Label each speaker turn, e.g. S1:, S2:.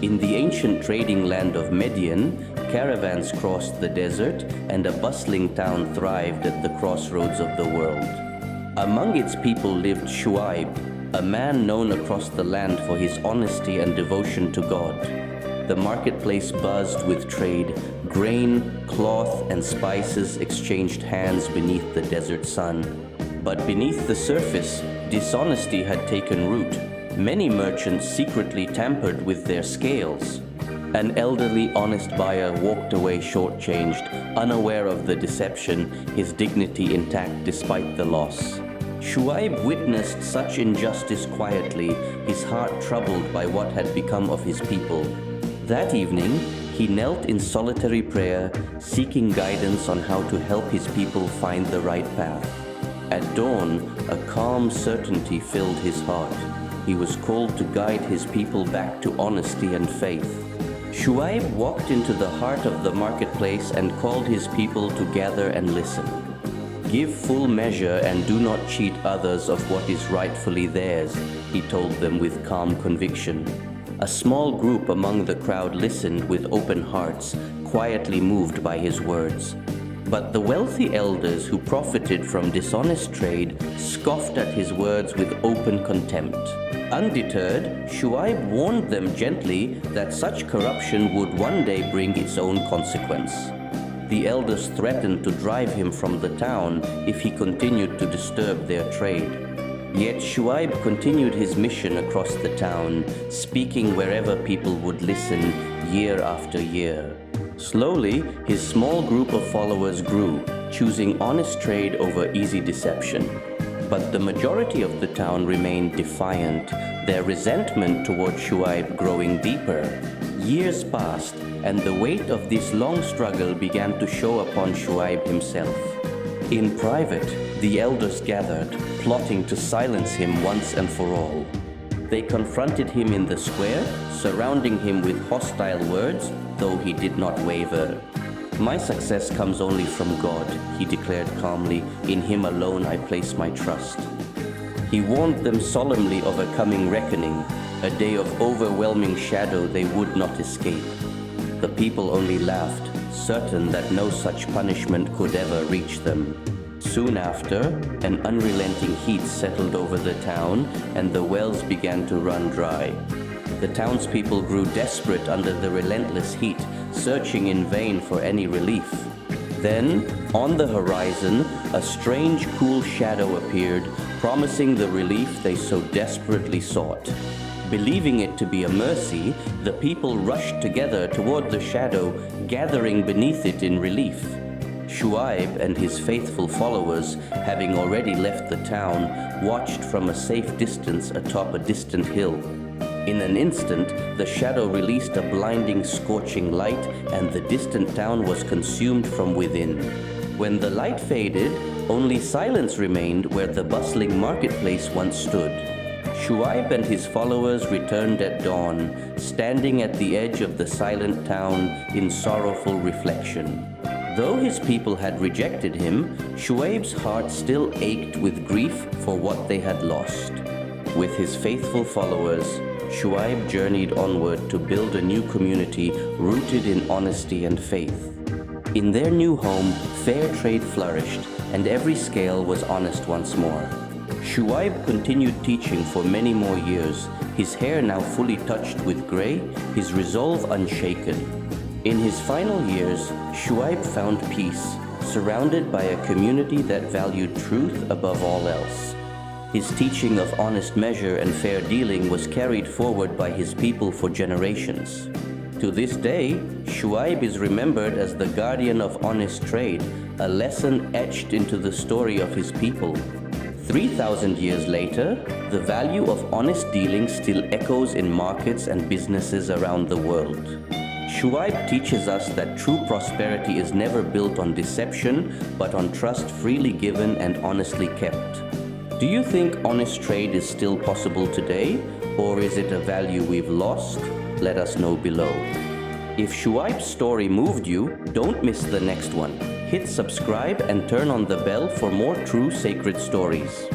S1: In the ancient trading land of Midian, caravans crossed the desert and a bustling town thrived at the crossroads of the world. Among its people lived Shuaib, a man known across the land for his honesty and devotion to God. The marketplace buzzed with trade. Grain, cloth, and spices exchanged hands beneath the desert sun. But beneath the surface, dishonesty had taken root. Many merchants secretly tampered with their scales. An elderly, honest buyer walked away shortchanged, unaware of the deception, his dignity intact despite the loss. Shuaib witnessed such injustice quietly, his heart troubled by what had become of his people. That evening, he knelt in solitary prayer, seeking guidance on how to help his people find the right path. At dawn, a calm certainty filled his heart. He was called to guide his people back to honesty and faith. Shuaib walked into the heart of the marketplace and called his people to gather and listen. Give full measure and do not cheat others of what is rightfully theirs, he told them with calm conviction. A small group among the crowd listened with open hearts, quietly moved by his words. But the wealthy elders who profited from dishonest trade scoffed at his words with open contempt. Undeterred, Shuaib warned them gently that such corruption would one day bring its own consequence. The elders threatened to drive him from the town if he continued to disturb their trade. Yet Shuaib continued his mission across the town, speaking wherever people would listen year after year. Slowly, his small group of followers grew, choosing honest trade over easy deception. But the majority of the town remained defiant, their resentment toward Shuaib growing deeper. Years passed, and the weight of this long struggle began to show upon Shuaib himself. In private, the elders gathered, plotting to silence him once and for all. They confronted him in the square, surrounding him with hostile words, though he did not waver. My success comes only from God, he declared calmly. In him alone I place my trust. He warned them solemnly of a coming reckoning, a day of overwhelming shadow they would not escape. The people only laughed, certain that no such punishment could ever reach them. Soon after, an unrelenting heat settled over the town, and the wells began to run dry. The townspeople grew desperate under the relentless heat, searching in vain for any relief. Then, on the horizon, a strange, cool shadow appeared, promising the relief they so desperately sought. Believing it to be a mercy, the people rushed together toward the shadow, gathering beneath it in relief. Shuaib and his faithful followers, having already left the town, watched from a safe distance atop a distant hill. In an instant, the shadow released a blinding, scorching light, and the distant town was consumed from within. When the light faded, only silence remained where the bustling marketplace once stood. Shuaib and his followers returned at dawn, standing at the edge of the silent town in sorrowful reflection. Though his people had rejected him, Shuaib's heart still ached with grief for what they had lost. With his faithful followers, Shuaib journeyed onward to build a new community rooted in honesty and faith. In their new home, fair trade flourished, and every scale was honest once more. Shuaib continued teaching for many more years, his hair now fully touched with gray, his resolve unshaken. In his final years, Shuaib found peace, surrounded by a community that valued truth above all else. His teaching of honest measure and fair dealing was carried forward by his people for generations. To this day, Shuaib is remembered as the guardian of honest trade, a lesson etched into the story of his people. 3,000 years later, the value of honest dealing still echoes in markets and businesses around the world. Shuaib teaches us that true prosperity is never built on deception, but on trust freely given and honestly kept. Do you think honest trade is still possible today, or is it a value we've lost? Let us know below. If Shuaib's story moved you, don't miss the next one. Hit subscribe and turn on the bell for more true sacred stories.